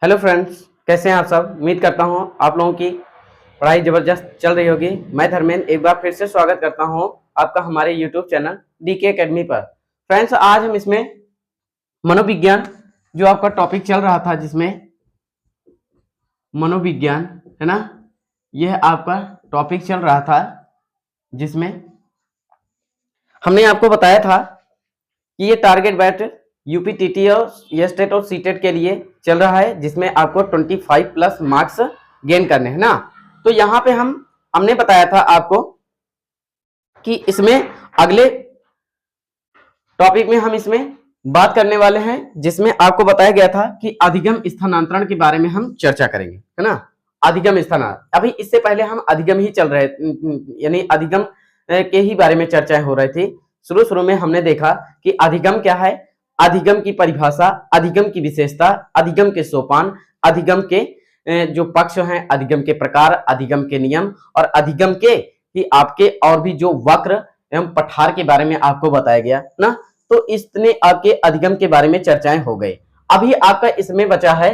Hello friends, कैसे हैं आप सब। उम्मीद करता हूं आप लोगों की पढ़ाई जबरदस्त चल रही होगी। मैं धर्मेंद्र एक बार फिर से स्वागत करता हूं आपका हमारे यूट्यूब चैनल डीके एकेडमी पर। फ्रेंड्स, आज हम इसमें मनोविज्ञान जो आपका टॉपिक चल रहा था, जिसमें मनोविज्ञान है ना, यह आपका टॉपिक चल रहा था, जिसमें हमने आपको बताया था कि ये टारगेट बैट यूपीटीटी और ये स्टेट और सीटेट के लिए चल रहा है, जिसमें आपको 25 प्लस मार्क्स गेन करने हैं ना। तो यहाँ पे हमने बताया था आपको कि इसमें अगले टॉपिक में हम इसमें बात करने वाले हैं, जिसमें आपको बताया गया था कि अधिगम स्थानांतरण के बारे में हम चर्चा करेंगे, है ना। अधिगम स्थानांतरण, अभी इससे पहले हम अधिगम ही चल रहे, यानी अधिगम के ही बारे में चर्चाएं हो रही थी। शुरू में हमने देखा कि अधिगम क्या है, अधिगम की परिभाषा, अधिगम की विशेषता, अधिगम के सोपान, अधिगम के जो पक्ष हैं, अधिगम के प्रकार, अधिगम के नियम और अधिगम के ही आपके और भी जो वक्र एवं पठार के बारे में आपको बताया गया ना। तो इतने आपके अधिगम के बारे में चर्चाएं हो गई। अभी आपका इसमें बचा है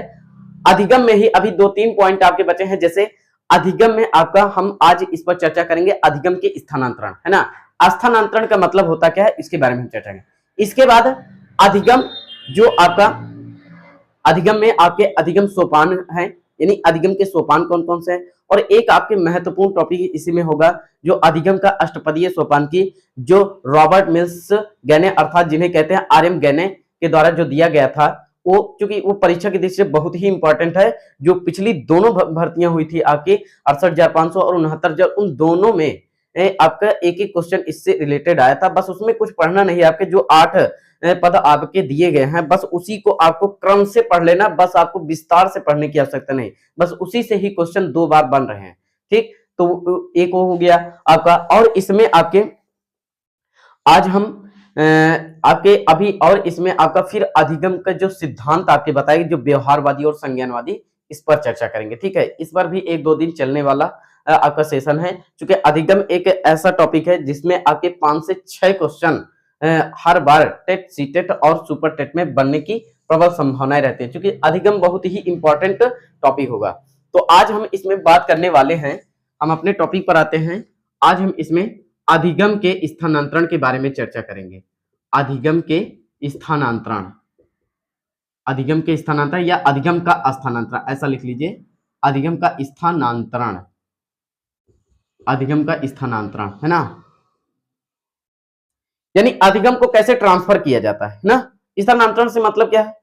अधिगम में ही अभी 2-3 पॉइंट आपके बचे हैं। जैसे अधिगम में आपका हम आज इस पर चर्चा करेंगे, अधिगम के स्थानांतरण, है ना। स्थानांतरण का मतलब होता क्या है, इसके बारे में हम चर्चा करेंगे। इसके बाद अधिगम, जो आपका अधिगम में आपके अधिगम सोपान है, यानी अधिगम के सोपान कौन कौन से हैं। और एक आपके महत्वपूर्ण टॉपिक इसी में होगा, जो अधिगम का अष्टपदीय सोपान की, जो रॉबर्ट मिल्स गैने अर्थात जिन्हें कहते हैं आरएम गैने के द्वारा जो दिया गया था, वो चूंकि वो परीक्षा की दृष्टि से बहुत ही इंपॉर्टेंट है। जो पिछली दोनों भर्तियां हुई थी आपकी 68,500 और 69,000, उन दोनों में आपका एक एक क्वेश्चन इससे रिलेटेड आया था। बस उसमें कुछ पढ़ना नहीं, आपके जो 8 पद आपके दिए गए हैं, बस उसी को आपको क्रम से पढ़ लेना, बस आपको विस्तार से पढ़ने की आवश्यकता नहीं, बस उसी से ही क्वेश्चन 2 बार बन रहे हैं। ठीक, तो एक वो हो गया आपका। और इसमें आपके आज हम आपके अभी और इसमें आपका फिर अधिगम का जो सिद्धांत आपके बताएंगे, जो व्यवहारवादी और संज्ञानवादी, इस पर चर्चा करेंगे। ठीक है, इस पर भी 1-2 दिन चलने वाला आपका सेशन है, क्योंकि अधिगम एक ऐसा टॉपिक है जिसमें आपके 5 से 6 क्वेश्चन हर बार टेट, सीटेट और सुपर टेट में बनने की प्रबल संभावनाएं रहती है, क्योंकि अधिगम बहुत ही इंपॉर्टेंट टॉपिक होगा। तो आज हम इसमें बात करने वाले हैं, हम अपने टॉपिक पर आते हैं। आज हम इसमें अधिगम के स्थानांतरण के बारे में चर्चा करेंगे। अधिगम के स्थानांतरण, अधिगम के स्थानांतरण या अधिगम का स्थानांतरण, ऐसा लिख लीजिए, अधिगम का स्थानांतरण, अधिगम का स्थानांतरण, है ना। यानी अधिगम को कैसे ट्रांसफर किया जाता है ना। स्थानांतरण से मतलब क्या है,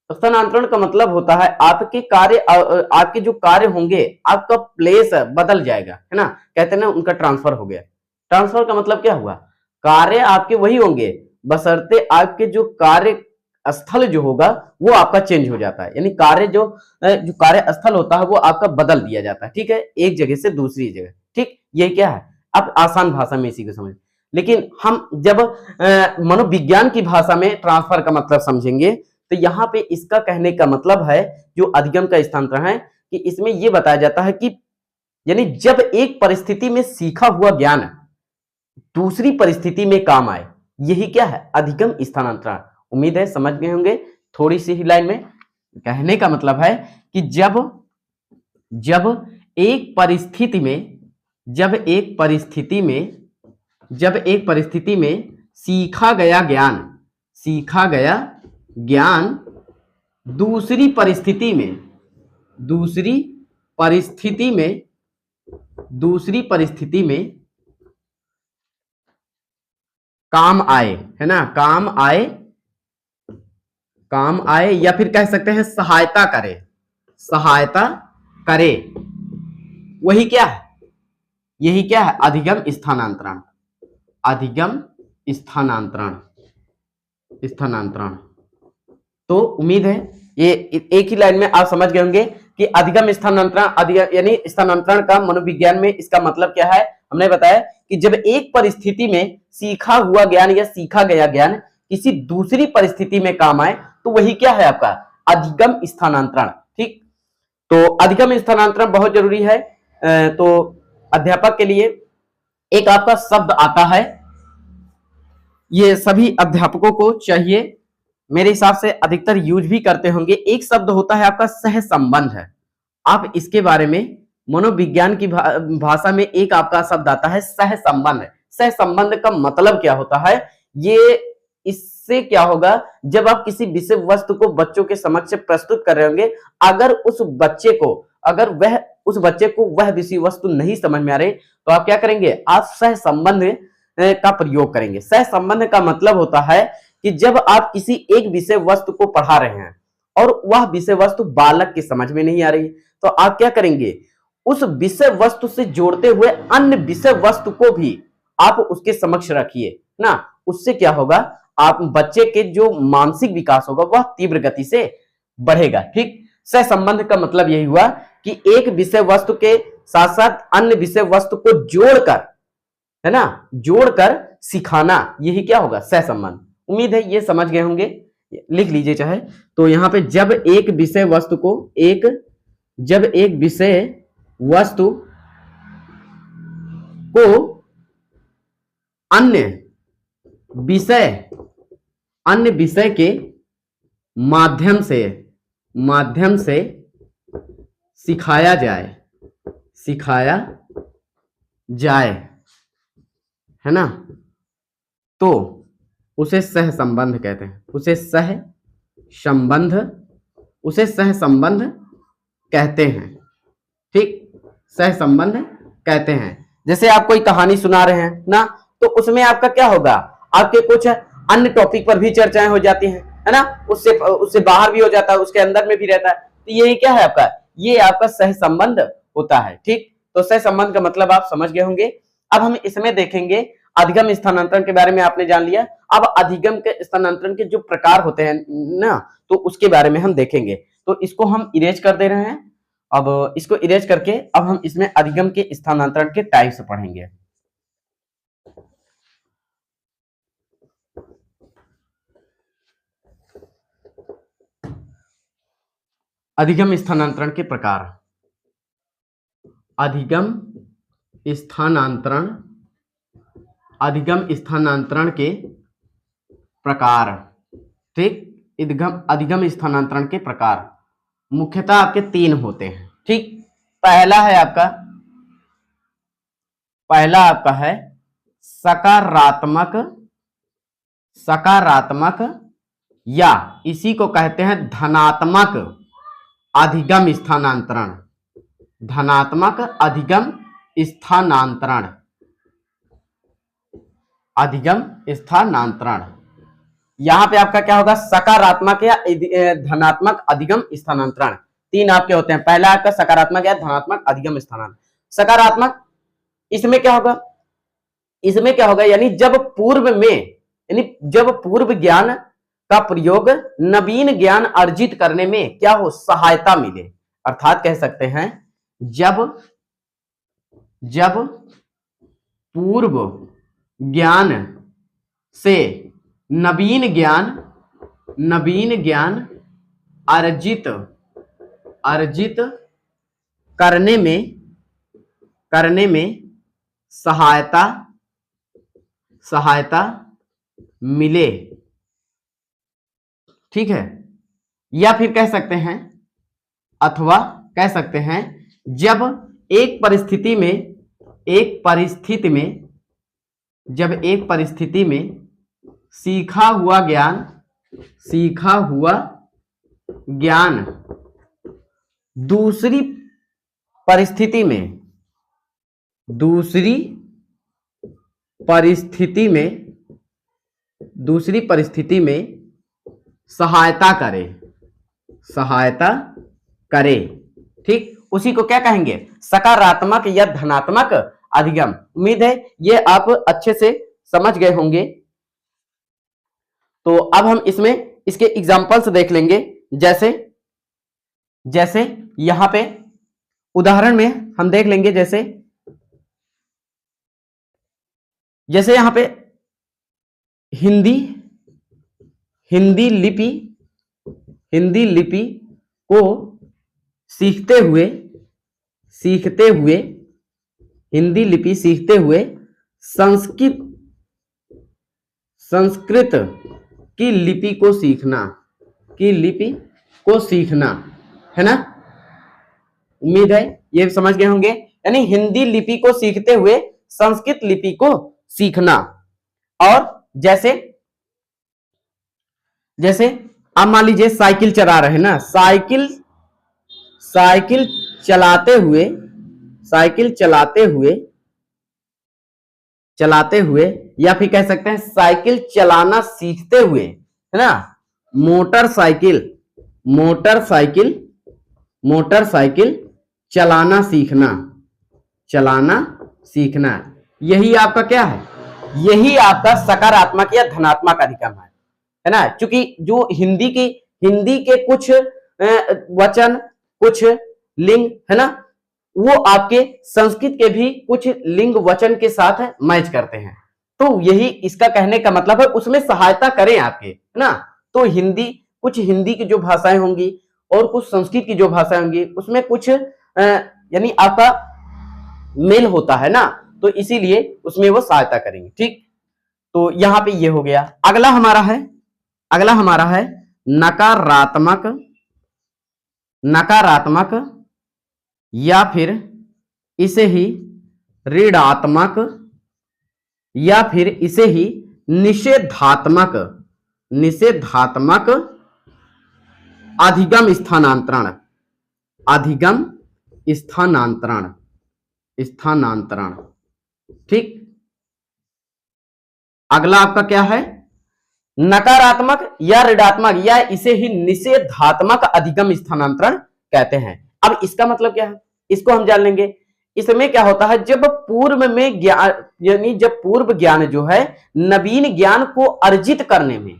स्थानांतरण का मतलब होता है आपके कार्य, आपके जो कार्य होंगे, आपका प्लेस बदल जाएगा, है ना। कहते हैं ना उनका ट्रांसफर हो गया। ट्रांसफर का मतलब क्या हुआ, कार्य आपके वही होंगे, बशर्ते आपके जो कार्य स्थल जो होगा वो आपका चेंज हो जाता है। यानी कार्य जो कार्य स्थल होता है वो आपका बदल दिया जाता है। ठीक है, एक जगह से दूसरी जगह। ठीक, ये क्या है, आप आसान भाषा में इसी को समझ। लेकिन हम जब मनोविज्ञान की भाषा में ट्रांसफर का मतलब समझेंगे, तो यहाँ पे इसका कहने का मतलब है, जो अधिगम का स्थानांतरण है, कि इसमें यह बताया जाता है कि यानी जब एक परिस्थिति में सीखा हुआ ज्ञान दूसरी परिस्थिति में काम आए, यही क्या है, अधिगम स्थानांतरण। उम्मीद है समझ गए होंगे। थोड़ी सी ही लाइन में कहने का मतलब है कि जब एक परिस्थिति में, जब एक परिस्थिति में सीखा गया ज्ञान दूसरी परिस्थिति में काम आए, है ना, काम आए या फिर कह सकते हैं सहायता करे, वही क्या है, यही क्या है, अधिगम स्थानांतरण। अधिगम स्थानांतरण। तो उम्मीद है ये एक ही लाइन में आप समझ गए होंगे कि अधिगम स्थानांतरण, यानी स्थानांतरण का मनोविज्ञान में इसका मतलब क्या है। हमने बताया कि जब एक परिस्थिति में सीखा हुआ ज्ञान या सीखा गया ज्ञान किसी दूसरी परिस्थिति में काम आए, तो वही क्या है आपका, अधिगम स्थानांतरण। ठीक, तो अधिगम स्थानांतरण बहुत जरूरी है। तो अध्यापक के लिए एक आपका शब्द आता है, ये सभी अध्यापकों को चाहिए, मेरे हिसाब से अधिकतर यूज भी करते होंगे, एक शब्द होता है आपका सह संबंध है। आप इसके बारे में मनोविज्ञान की भाषा में एक आपका शब्द आता है सह संबंध। सह संबंध का मतलब क्या होता है? ये इससे क्या होगा, जब आप किसी विषय वस्तु को बच्चों के समक्ष प्रस्तुत कर रहे होंगे, अगर उस बच्चे को वह विषय वस्तु नहीं समझ में आ रही, तो आप क्या करेंगे? आप सह संबंध का प्रयोग करेंगे। सह संबंध का मतलब होता है कि जब आप किसी एक विषय वस्तु को पढ़ा रहे हैं और वह विषय वस्तु बालक की समझ में नहीं आ रही, तो आप क्या करेंगे? उस विषय वस्तु से जोड़ते हुए अन्य विषय वस्तु को भी आप उसके समक्ष रखिए ना। उससे क्या होगा, आप बच्चे के जो मानसिक विकास होगा वह तीव्र गति से बढ़ेगा। ठीक, सह संबंध का मतलब यही हुआ कि एक विषय वस्तु के साथ साथ अन्य विषय वस्तु को जोड़कर, है ना, जोड़कर सिखाना, यही क्या होगा? सह संबंध। उम्मीद है ये समझ गए होंगे, लिख लीजिए चाहे तो। यहां पे जब एक विषय वस्तु को अन्य विषय के माध्यम से सिखाया जाए, है ना, तो उसे सह संबंध कहते हैं। उसे सह संबंध कहते हैं। ठीक, सह संबंध कहते हैं। जैसे आप कोई कहानी सुना रहे हैं ना, तो उसमें आपका क्या होगा, आपके कुछ अन्य टॉपिक पर भी चर्चाएं हो जाती हैं, है ना, उससे बाहर भी हो जाता है, उसके अंदर में भी रहता है। तो ये क्या है आपका? ये आपका सह संबंध होता है। ठीक, तो सह संबंध का मतलब आप समझ गए होंगे। अब हम इसमें देखेंगे अधिगम स्थानांतरण के बारे में आपने जान लिया। अब अधिगम के स्थानांतरण के जो प्रकार होते हैं ना, तो उसके बारे में हम देखेंगे। तो इसको हम इरेज कर दे रहे हैं। अब इसको इरेज करके अब हम इसमें अधिगम के स्थानांतरण के टाइप्स पढ़ेंगे। अधिगम स्थानांतरण के प्रकार। अधिगम स्थानांतरण के प्रकार। ठीक, अधिगम स्थानांतरण के प्रकार मुख्यतः आपके 3 होते हैं। ठीक, पहला आपका है सकारात्मक या इसी को कहते हैं धनात्मक अधिगम स्थानांतरण। धनात्मक अधिगम स्थानांतरण। यहां पे आपका क्या होगा? सकारात्मक या धनात्मक अधिगम स्थानांतरण। 3 आपके होते हैं। पहला आपका सकारात्मक या धनात्मक अधिगम स्थानांतरण। सकारात्मक, इसमें क्या होगा, यानी जब पूर्व ज्ञान का प्रयोग नवीन ज्ञान अर्जित करने में क्या हो, सहायता मिले। अर्थात कह सकते हैं जब पूर्व ज्ञान से नवीन ज्ञान अर्जित करने में सहायता मिले। ठीक है, या फिर कह सकते हैं, अथवा कह सकते हैं जब एक परिस्थिति में सीखा हुआ ज्ञान दूसरी परिस्थिति में सहायता करे। ठीक, उसी को क्या कहेंगे? सकारात्मक या धनात्मक अधिगम। उम्मीद है ये आप अच्छे से समझ गए होंगे। तो अब हम इसमें इसके एग्जांपल्स देख लेंगे। जैसे यहां पे उदाहरण में हम देख लेंगे, जैसे यहां पे हिंदी लिपि को सीखते हुए संस्कृत की लिपि को सीखना, की लिपि को सीखना, है ना। उम्मीद है ये समझ गए होंगे। यानी हिंदी लिपि को सीखते हुए संस्कृत लिपि को सीखना। और जैसे जैसे आप मान लीजिए साइकिल चला रहे हैं ना, साइकिल चलाते हुए, साइकिल चलाते हुए या फिर कह सकते हैं साइकिल चलाना सीखते हुए, है ना। मोटरसाइकिल चलाना सीखना, यही आपका क्या है, यही आपका सकारात्मक या धनात्मक अधिगम है ना। क्योंकि जो हिंदी के कुछ वचन, कुछ लिंग, है ना, वो आपके संस्कृत के भी कुछ लिंग वचन के साथ मैच करते हैं। तो यही इसका कहने का मतलब है, उसमें सहायता करें आपके, है ना। तो कुछ हिंदी की जो भाषाएं होंगी और कुछ संस्कृत की जो भाषाएं होंगी, उसमें कुछ यानी आपका मेल होता है ना, तो इसीलिए उसमें वो सहायता करेंगे। ठीक, तो यहां पे ये हो गया। अगला हमारा है नकारात्मक या फिर इसे ही ऋणात्मक या फिर इसे ही निषेधात्मक अधिगम स्थानांतरण। ठीक, अगला आपका क्या है, नकारात्मक या ऋणात्मक या इसे ही निषेधात्मक अधिगम स्थानांतरण कहते हैं। अब इसका मतलब क्या है, इसको हम जान लेंगे। इसमें क्या होता है, जब पूर्व में ज्ञान, यानी जब पूर्व ज्ञान जो है नवीन ज्ञान को अर्जित करने में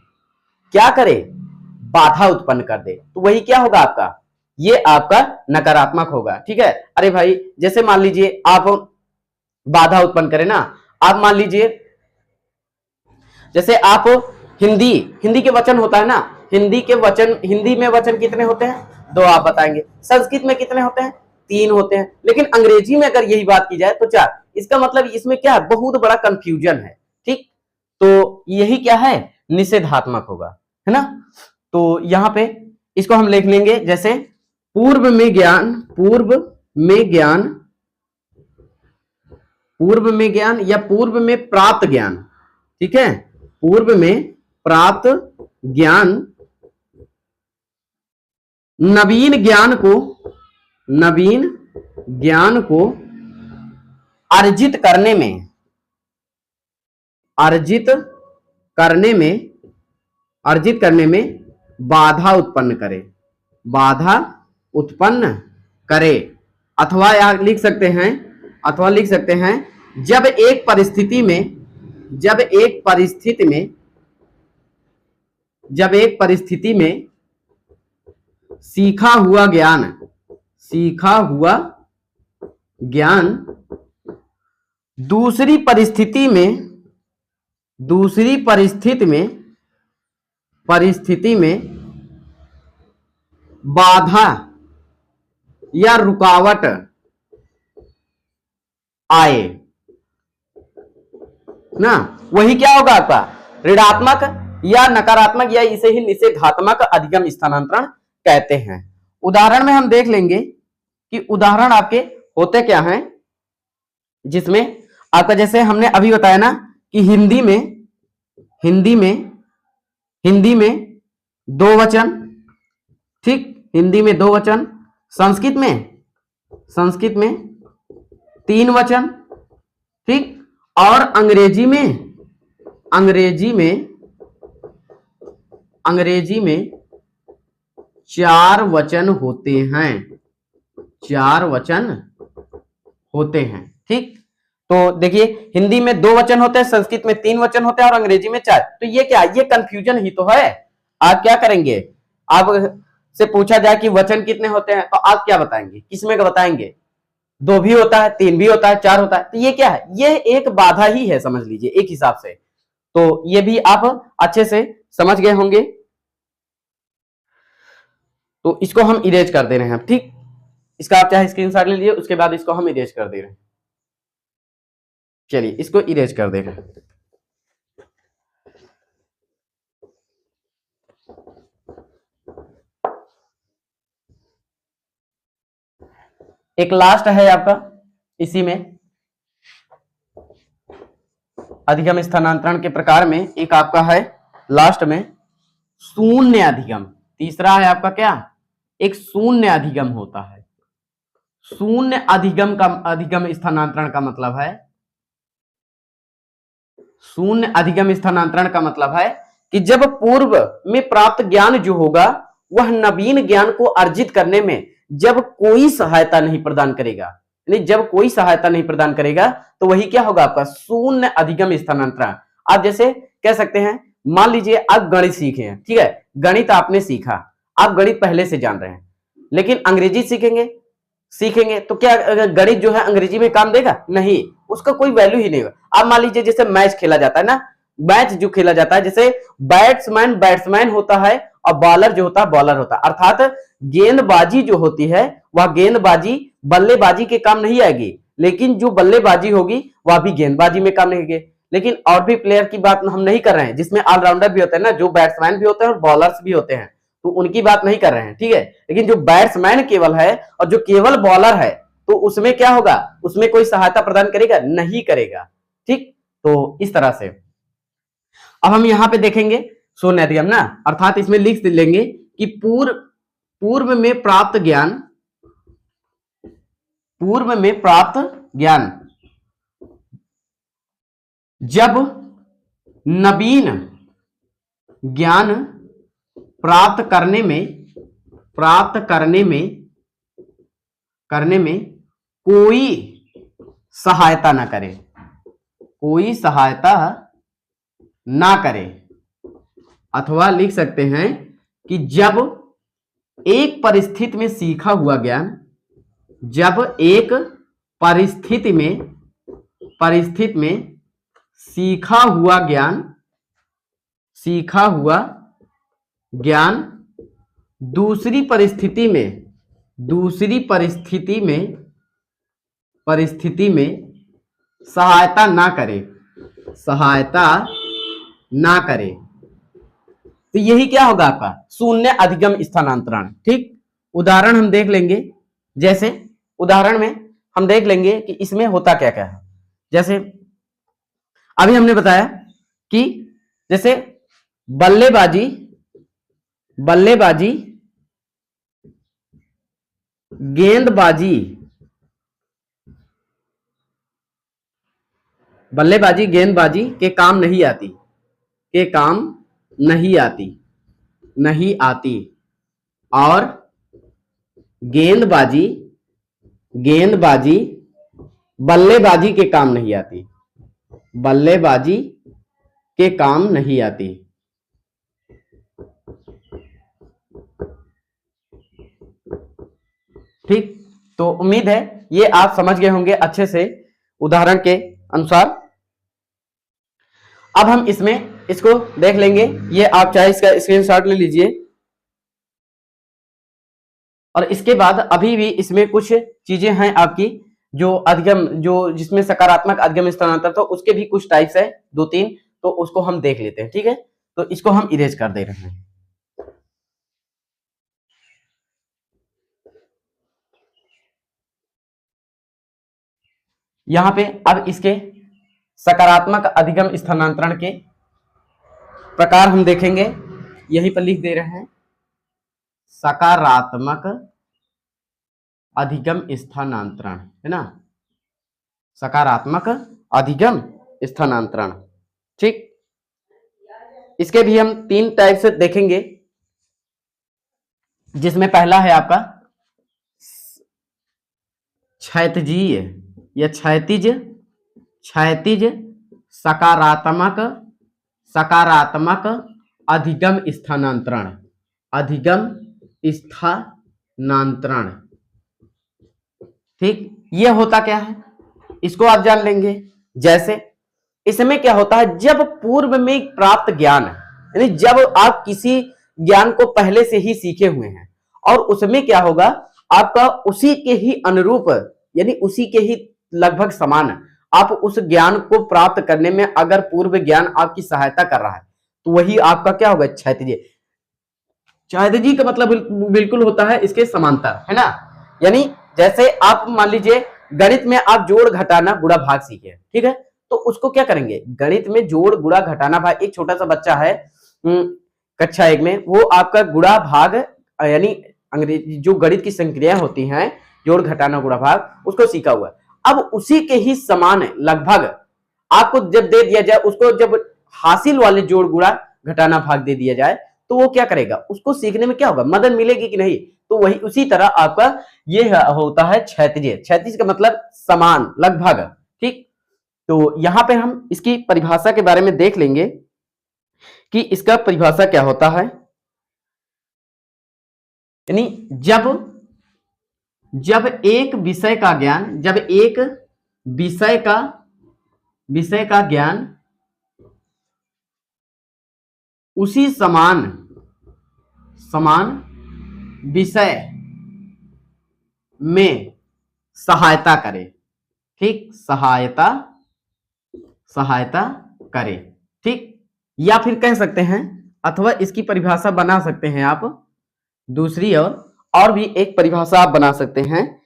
क्या करे, बाधा उत्पन्न कर दे, तो वही क्या होगा आपका, ये आपका नकारात्मक होगा। ठीक है। अरे भाई, जैसे मान लीजिए आप बाधा उत्पन्न करें ना, आप मान लीजिए जैसे आप हिंदी के वचन होता है ना, हिंदी में वचन कितने होते हैं, 2 आप बताएंगे। संस्कृत में कितने होते हैं, 3 होते हैं। लेकिन अंग्रेजी में अगर यही बात की जाए तो 4। इसका मतलब इसमें क्या है, बहुत बड़ा कंफ्यूजन है। ठीक, तो यही क्या है, निषेधात्मक होगा, है ना। तो यहां पे इसको हम लिख लेंगे, जैसे पूर्व में ज्ञान या पूर्व में प्राप्त ज्ञान। ठीक है, पूर्व में प्राप्त ज्ञान नवीन ज्ञान को अर्जित करने में बाधा उत्पन्न करे। अथवा लिख सकते हैं जब एक परिस्थिति में सीखा हुआ ज्ञान दूसरी परिस्थिति में बाधा या रुकावट आए ना, वही क्या होगा आपका, ऋणात्मक या नकारात्मक या इसे ही निषेधात्मक अधिगम स्थानांतरण कहते हैं। उदाहरण में हम देख लेंगे कि उदाहरण आपके होते क्या हैं, जिसमें आपका जैसे हमने अभी बताया ना कि हिंदी में 2 वचन। ठीक, हिंदी में 2 वचन, संस्कृत में 3 वचन। ठीक, और अंग्रेजी में 4 वचन होते हैं। ठीक, तो देखिए हिंदी में 2 वचन होते हैं, संस्कृत में 3 वचन होते हैं और अंग्रेजी में 4। तो ये क्या, ये कंफ्यूजन ही तो है। आप क्या करेंगे, आप से पूछा जाए कि वचन कितने होते हैं तो आप क्या बताएंगे, किसमें का बताएंगे, 2 भी होता है, 3 भी होता है, 4 होता है। तो ये क्या है, ये एक बाधा ही है, समझ लीजिए एक हिसाब से। तो ये भी आप अच्छे से समझ गए होंगे। तो इसको हम इरेज कर दे रहे हैं। ठीक, इसका आप चाहे स्क्रीनशॉट ले लीजिए, उसके बाद इसको हम इरेज कर दे रहे हैं। चलिए इसको इरेज कर दे रहे हैं। एक लास्ट है आपका इसी में अधिगम स्थानांतरण के प्रकार में, एक आपका है लास्ट में शून्य अधिगम। तीसरा है आपका क्या, एक शून्य अधिगम होता है। शून्य अधिगम स्थानांतरण का मतलब है, शून्य अधिगम स्थानांतरण का मतलब है कि जब पूर्व में प्राप्त ज्ञान जो होगा वह नवीन ज्ञान को अर्जित करने में जब कोई सहायता नहीं प्रदान करेगा, यानी जब कोई सहायता नहीं प्रदान करेगा तो वही क्या होगा आपका शून्य अधिगम स्थानांतरण। आप जैसे कह सकते हैं, मान लीजिए आप गणित सीखे हैं, ठीक है, गणित आपने सीखा, आप गणित पहले से जान रहे हैं, लेकिन अंग्रेजी सीखेंगे तो क्या गणित जो है अंग्रेजी में काम देगा? नहीं, उसका कोई वैल्यू ही नहीं होगा। अब मान लीजिए जैसे मैच खेला जाता है ना, मैच जो खेला जाता है, जैसे बैट्समैन होता है और बॉलर जो होता है बॉलर होता है, अर्थात गेंदबाजी जो होती है वह गेंदबाजी बल्लेबाजी के काम नहीं आएगी, लेकिन जो बल्लेबाजी होगी वह भी गेंदबाजी में काम नहीं आएगी। लेकिन और भी प्लेयर की बात हम नहीं कर रहे हैं, जिसमें ऑलराउंडर भी होते हैं ना, जो बैट्समैन भी होते हैं और बॉलर्स भी होते हैं, तो उनकी बात नहीं कर रहे हैं, ठीक है। लेकिन जो बैट्समैन केवल है और जो केवल बॉलर है, तो उसमें क्या होगा, उसमें कोई सहायता प्रदान करेगा? नहीं करेगा, ठीक। तो इस तरह से अब हम यहां पे देखेंगे शून्य अधिगम ना, अर्थात इसमें लिख लेंगे कि पूर्व में प्राप्त ज्ञान जब नवीन ज्ञान प्राप्त करने में कोई सहायता ना करे, अथवा लिख सकते हैं कि जब एक परिस्थिति में सीखा हुआ ज्ञान, जब एक परिस्थिति में सीखा हुआ ज्ञान दूसरी परिस्थिति में सहायता ना करे, तो यही क्या होगा आपका शून्य अधिगम स्थानांतरण, ठीक। उदाहरण हम देख लेंगे, जैसे उदाहरण में हम देख लेंगे कि इसमें होता क्या क्या है। जैसे अभी हमने बताया कि जैसे बल्लेबाजी गेंदबाजी के काम नहीं आती और गेंदबाजी बल्लेबाजी के काम नहीं आती, ठीक। तो उम्मीद है ये आप समझ गए होंगे अच्छे से उदाहरण के अनुसार। अब हम इसको देख लेंगे, ये आप चाहे इसका स्क्रीनशॉट ले लीजिए, और इसके बाद अभी भी इसमें कुछ चीजें हैं आपकी जो अधिगम, जो जिसमें सकारात्मक अधिगम स्थानांतरण, तो उसके भी कुछ टाइप्स है 2-3, तो उसको हम देख लेते हैं, ठीक है। तो इसको हम इरेज कर दे रहे हैं। यहां पे अब इसके सकारात्मक अधिगम स्थानांतरण के प्रकार हम देखेंगे, यहीं पर लिख दे रहे हैं, सकारात्मक अधिगम स्थानांतरण, है ना, सकारात्मक अधिगम स्थानांतरण, ठीक। इसके भी हम 3 टाइप से देखेंगे, जिसमें पहला है आपका क्षैतिजीय या क्षैतिज सकारात्मक अधिगम स्थानांतरण, ठीक। ये होता क्या है इसको आप जान लेंगे। जैसे इसमें क्या होता है, जब पूर्व में प्राप्त ज्ञान, यानी जब आप किसी ज्ञान को पहले से ही सीखे हुए हैं और उसमें क्या होगा आपका उसी के ही अनुरूप, यानी उसी के ही लगभग समान आप उस ज्ञान को प्राप्त करने में अगर पूर्व ज्ञान आपकी सहायता कर रहा है, तो वही आपका क्या होगा क्षैतिज। क्षैतिजी का मतलब बिल्कुल होता है इसके समांतर, है ना, यानी जैसे आप मान लीजिए गणित में आप जोड़ घटाना गुणा भाग सीखे, ठीक है, तो उसको क्या करेंगे, गणित में जोड़ गुणा घटाना भाग, एक छोटा सा बच्चा है कक्षा 1 में, वो आपका गुणा भाग यानी अंग्रेजी जो गणित की संक्रियाएं होती हैं, जोड़ घटाना गुणा भाग, उसको सीखा हुआ है। अब उसी के ही समान लगभग आपको जब दे दिया जाए, उसको जब हासिल वाले जोड़ गुणा घटाना भाग दे दिया जाए, तो वो क्या करेगा, उसको सीखने में क्या होगा, मदद मिलेगी कि नहीं। तो वही उसी तरह आपका ये होता है क्षैतिज। क्षैतिज का मतलब समान, लगभग, ठीक। तो यहां पे हम इसकी परिभाषा के बारे में देख लेंगे कि इसका परिभाषा क्या होता है। यानी जब एक विषय का ज्ञान, जब एक विषय का ज्ञान उसी समान विषय में सहायता करे, ठीक, सहायता करे, ठीक। या फिर कह सकते हैं, अथवा इसकी परिभाषा बना सकते हैं आप दूसरी, और भी एक परिभाषा आप बना सकते हैं।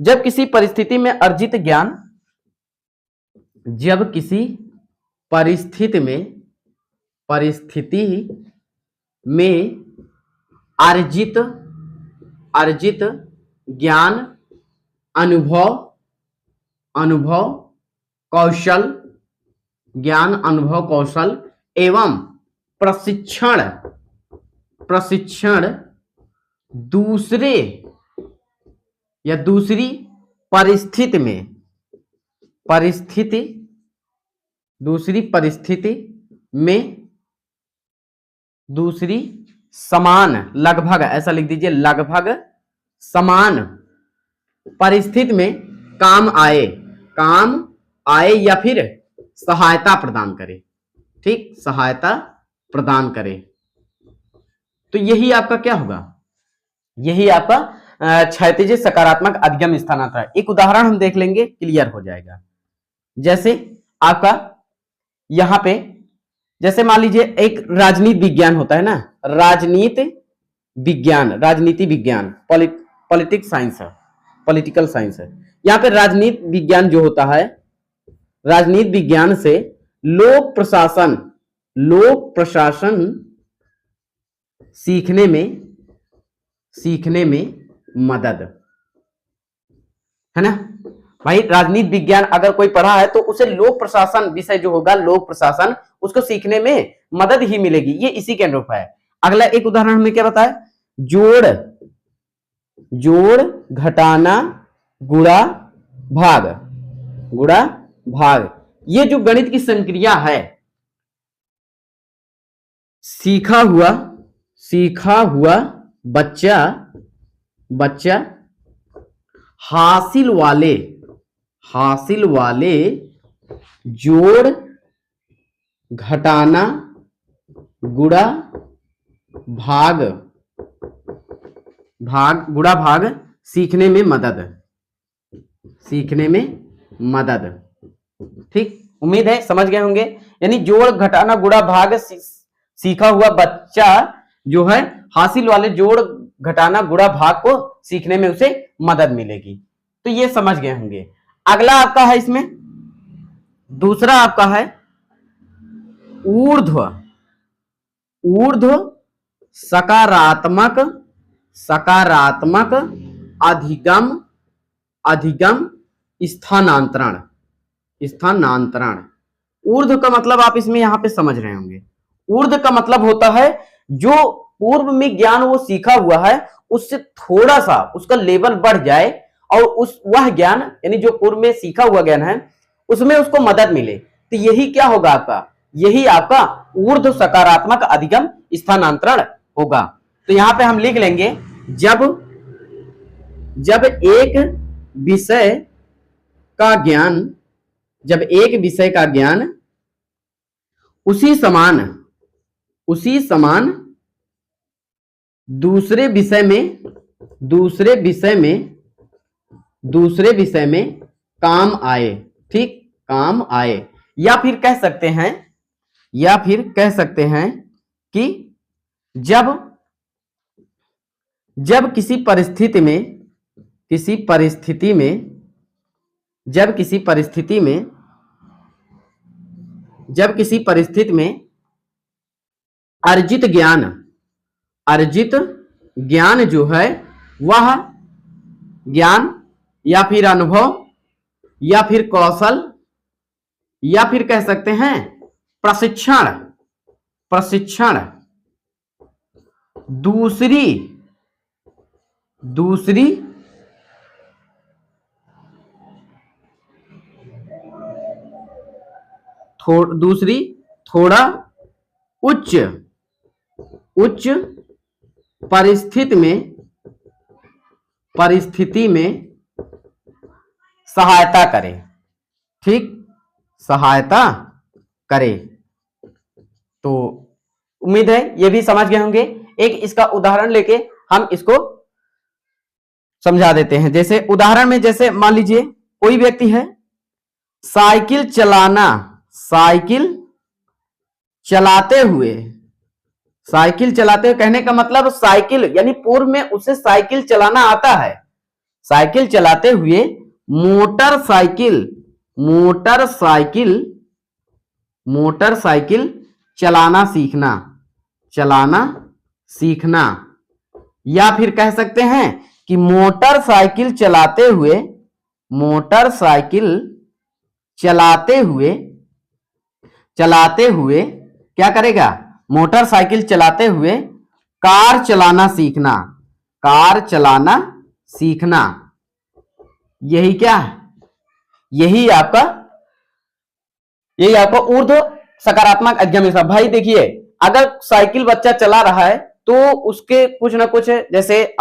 जब किसी परिस्थिति में अर्जित ज्ञान, जब किसी परिस्थिति में अर्जित ज्ञान, अनुभव कौशल एवं प्रशिक्षण दूसरी परिस्थिति में दूसरी समान, लगभग ऐसा लिख दीजिए, लगभग समान परिस्थिति में काम आए या फिर सहायता प्रदान करे, ठीक, सहायता प्रदान करे। तो यही आपका क्या होगा, यही आपका क्षैतिज सकारात्मक अधिगम स्थानांतरण। एक उदाहरण हम देख लेंगे, क्लियर हो जाएगा। जैसे आपका यहां पे, जैसे मान लीजिए एक राजनीति विज्ञान होता है ना, राजनीति विज्ञान पॉलिटिकल साइंस है। यहाँ पे राजनीति विज्ञान जो होता है, राजनीति विज्ञान से लोक प्रशासन सीखने में मदद, है ना भाई। राजनीति विज्ञान अगर कोई पढ़ा है तो उसे लोक प्रशासन विषय जो होगा, लोक प्रशासन, उसको सीखने में मदद ही मिलेगी। ये इसी के अनुरूप है। अगला एक उदाहरण हमने क्या बताया, जोड़ घटाना गुणा भाग। ये जो गणित की संक्रिया है, सीखा हुआ बच्चा हासिल वाले जोड़ घटाना गुणा भाग सीखने में मदद, ठीक। उम्मीद है समझ गए होंगे। यानी जोड़ घटाना गुणा भाग सीखा हुआ बच्चा जो है हासिल वाले जोड़ घटाना गुणा भाग को सीखने में उसे मदद मिलेगी। तो ये समझ गए होंगे। अगला आपका है, इसमें दूसरा आपका है ऊर्ध्व सकारात्मक अधिगम स्थानांतरण। ऊर्ध्व का मतलब आप इसमें यहां पे समझ रहे होंगे। ऊर्ध्व का मतलब होता है जो पूर्व में ज्ञान वो सीखा हुआ है उससे थोड़ा सा उसका लेवल बढ़ जाए और वह ज्ञान यानी जो पूर्व में सीखा हुआ ज्ञान है उसमें उसको मदद मिले, तो यही क्या होगा आपका, यही आपका ऊर्ध्व सकारात्मक अधिगम स्थानांतरण होगा। तो यहां पे हम लिख लेंगे, जब एक विषय का ज्ञान उसी समान दूसरे विषय में काम आए, ठीक, काम आए। या फिर कह सकते हैं कि जब किसी परिस्थिति में किसी परिस्थिति में जब किसी परिस्थिति में अर्जित ज्ञान जो है वह ज्ञान या फिर अनुभव या फिर कौशल या फिर कह सकते हैं प्रशिक्षण दूसरी थोड़ा उच्च परिस्थिति में सहायता करे। ठीक, सहायता करे। तो उम्मीद है ये भी समझ गए होंगे। एक इसका उदाहरण लेके हम इसको समझा देते हैं। जैसे उदाहरण में, जैसे मान लीजिए कोई व्यक्ति है, साइकिल चलाते हुए कहने का मतलब साइकिल यानी पूर्व में उसे साइकिल चलाना आता है। साइकिल चलाते हुए मोटरसाइकिल चलाना सीखना या फिर कह सकते हैं कि मोटरसाइकिल चलाते हुए क्या करेगा? मोटरसाइकिल चलाते हुए कार चलाना सीखना। यही क्या है? यही आपका ऊर्ध्व सकारात्मक अधिगम हिसाब। भाई देखिए, अगर साइकिल बच्चा चला रहा है तो उसके कुछ ना कुछ, जैसे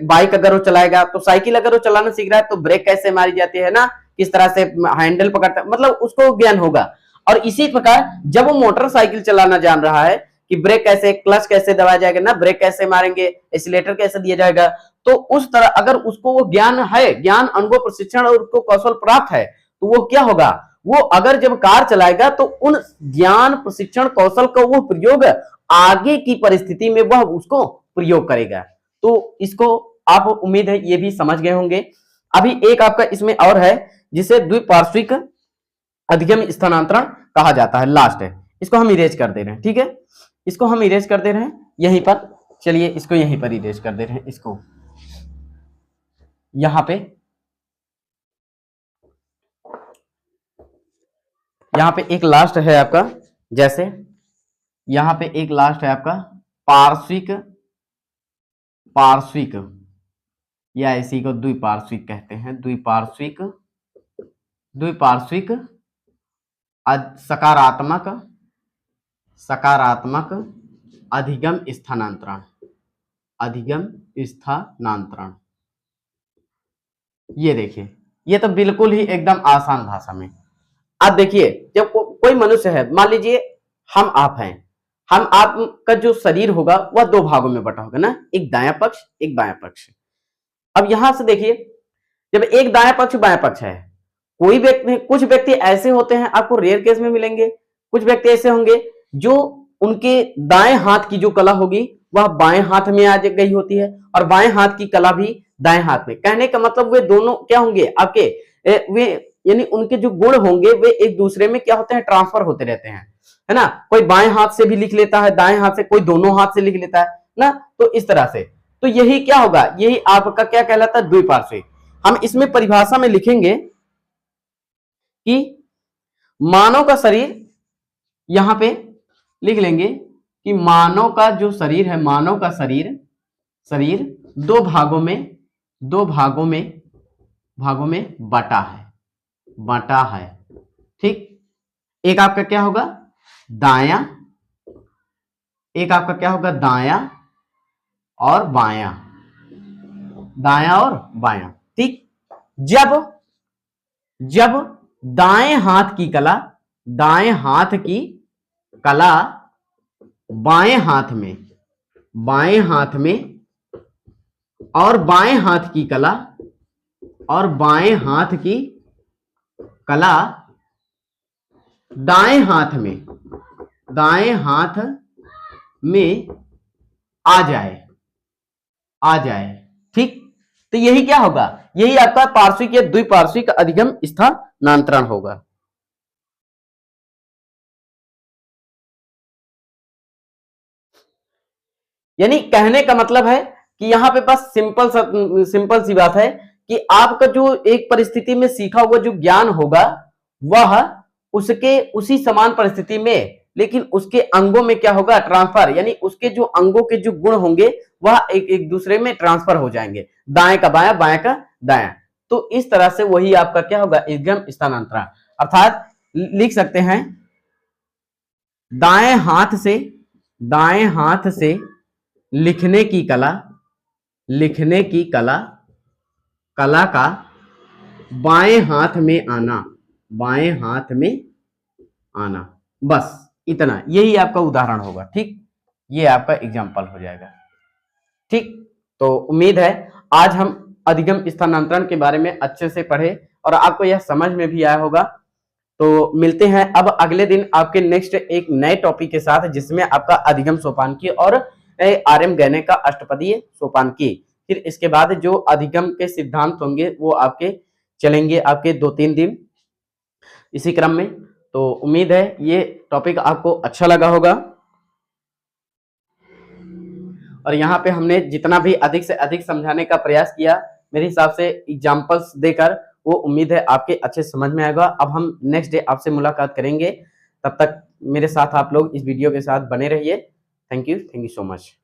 बाइक अगर वो चलाएगा तो साइकिल अगर वो चलाना सीख रहा है तो ब्रेक कैसे मारी जाती है ना, किस तरह से हैंडल पकड़ता, मतलब उसको ज्ञान होगा। और इसी प्रकार जब वो मोटरसाइकिल चलाना जान रहा है कि ब्रेक कैसे, क्लच कैसे दबाया जाएगा ना, ब्रेक कैसे मारेंगे, एक्सीलरेटर कैसे दिया जाएगा, तो उस तरह अगर उसको वो ज्ञान है, ज्ञान, अनुभव, प्रशिक्षण और उसको कौशल प्राप्त है, तो वो क्या होगा? वो अगर जब कार चलाएगा तो उन ज्ञान, प्रशिक्षण, कौशल का वो प्रयोग आगे की परिस्थिति में वह उसको प्रयोग करेगा। तो इसको आप उम्मीद है ये भी समझ गए होंगे। अभी एक आपका इसमें और है जिसे द्विपार्श्विक अधिगम स्थानांतरण कहा जाता है। लास्ट है, इसको हम इरेज कर दे रहे हैं। ठीक है, इसको हम इरेज कर दे रहे हैं यहीं पर। चलिए इसको यहीं पर इरेज कर दे रहे हैं। इसको यहां पे एक लास्ट है आपका, जैसे यहां पे एक लास्ट है आपका पार्श्विक या इसी को द्विपार्श्विक कहते हैं। द्विपार्श्विक सकारात्मक अधिगम स्थानांतरण। ये देखिए, ये तो बिल्कुल ही एकदम आसान भाषा में। अब देखिए, जब कोई मनुष्य है, मान लीजिए हम आप हैं, हम आप का जो शरीर होगा वह दो भागों में बटा होगा ना, एक दायां पक्ष, एक बायां पक्ष। अब यहां से देखिए, जब एक दायां पक्ष बायां पक्ष है, कुछ व्यक्ति ऐसे होते हैं, आपको रेयर केस में मिलेंगे, कुछ व्यक्ति ऐसे होंगे जो उनके दाएं हाथ की जो कला होगी वह बाएं हाथ में आ गई होती है, और बाएं हाथ की कला भी दाएं हाथ में। कहने का मतलब वे दोनों क्या होंगे आपके, वे यानी उनके जो गुण होंगे वे एक दूसरे में क्या होते हैं, ट्रांसफर होते रहते हैं, है ना। कोई बाएं हाथ से भी लिख लेता है, दाएं हाथ से, कोई दोनों हाथ से लिख लेता है ना। तो इस तरह से, तो यही क्या होगा, यही आपका क्या कहलाता है, द्विपार्श्विक। हम इसमें परिभाषा में लिखेंगे कि मानव का शरीर, यहां पे लिख लेंगे कि मानव का जो शरीर है, मानव का शरीर दो भागों में बटा है। ठीक, एक आपका क्या होगा दायां, एक आपका क्या होगा दायां और बायां, दायां और बायां। ठीक, जब दाएं हाथ की कला बाएं हाथ में और बाएं हाथ की कला दाएं हाथ में आ जाए। ठीक, तो यही क्या होगा, यही आपका पार्श्विक या द्विपार्श्विक अधिगम स्थानांतरण होगा। यानी कहने का मतलब है कि यहां पे बस सिंपल सी बात है कि आपका जो एक परिस्थिति में सीखा हुआ जो ज्ञान होगा वह उसके उसी समान परिस्थिति में, लेकिन उसके अंगों में क्या होगा, ट्रांसफर, यानी उसके जो अंगों के जो गुण होंगे वह एक दूसरे में ट्रांसफर हो जाएंगे, दाएं का बायां, बाएं का दायां। तो इस तरह से वही आपका क्या होगा, अधिगम स्थानांतरण। अर्थात लिख सकते हैं दाएं हाथ से लिखने की कला का बाएं हाथ में आना, बस इतना, यही आपका उदाहरण होगा। ठीक, ये आपका एग्जाम्पल हो जाएगा। ठीक, तो उम्मीद है आज हम अधिगम स्थानांतरण के बारे में अच्छे से पढ़े और आपको यह समझ में भी आया होगा। तो मिलते हैं अब अगले दिन आपके नेक्स्ट एक नए टॉपिक के साथ, जिसमें आपका अधिगम सोपानकी और आर्यम गैने का अष्टपदीय सोपानकी। फिर इसके बाद जो अधिगम के सिद्धांत होंगे वो आपके चलेंगे आपके 2-3 दिन इसी क्रम में। तो उम्मीद है ये टॉपिक आपको अच्छा लगा होगा और यहाँ पे हमने जितना भी अधिक से अधिक समझाने का प्रयास किया, मेरे हिसाब से एग्जाम्पल्स देकर, वो उम्मीद है आपके अच्छे समझ में आएगा। अब हम नेक्स्ट डे आपसे मुलाकात करेंगे, तब तक मेरे साथ आप लोग इस वीडियो के साथ बने रहिए। Thank you so much.